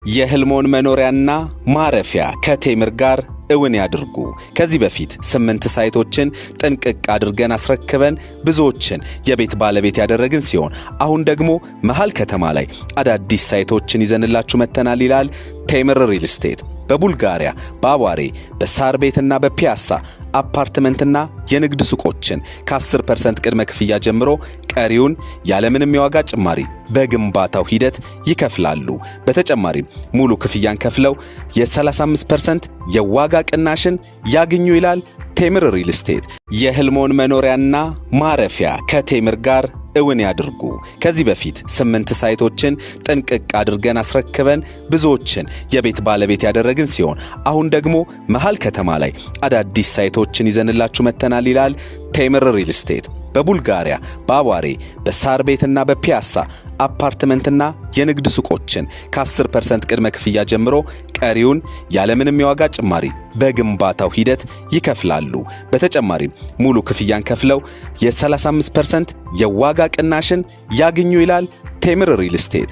የህልሞን መኖሪያና ማረፊያ ከቴምር ጋር እውን ያድርጉ። ከዚህ በፊት 8 ሳይቶችን ጥንቅቅ አድርገን አስረክበን ብዙዎችን የቤት ባለቤት ያደረግን ሲሆን አሁን ደግሞ መሃል ከተማ ላይ አዳዲስ ሳይቶችን ይዘንላችሁ መተናል ይላል ቴምር ሪል ስቴት። በቡልጋሪያ በአዋሬ በሳር ቤትና በፒያሳ አፓርትመንትና የንግድ ሱቆችን ከ10% ቅድመ ክፍያ ጀምሮ ቀሪውን ያለምንም የዋጋ ጭማሪ በግንባታው ሂደት ይከፍላሉ። በተጨማሪም ሙሉ ክፍያን ከፍለው የ35% የዋጋ ቅናሽን ያግኙ ይላል ቴምር ሪል ስቴት። የህልሞን መኖሪያና ማረፊያ ከቴምር ጋር እውን ያድርጉ። ከዚህ በፊት 8 ሳይቶችን ጥንቅቅ አድርገን አስረክበን ብዙዎችን የቤት ባለቤት ያደረግን ሲሆን አሁን ደግሞ መሃል ከተማ ላይ አዳዲስ ሳይቶችን ይዘንላችሁ መተናል ይላል ቴምር ሪል ስቴት። በቡልጋሪያ በአዋሬ በሳር ቤትና በፒያሳ አፓርትመንትና የንግድ ሱቆችን ከ10% ቅድመ ክፍያ ጀምሮ ቀሪውን ያለምንም የዋጋ ጭማሪ በግንባታው ሂደት ይከፍላሉ። በተጨማሪም ሙሉ ክፍያን ከፍለው የ35% የዋጋ ቅናሽን ያግኙ ይላል ቴምር ሪል ስቴት።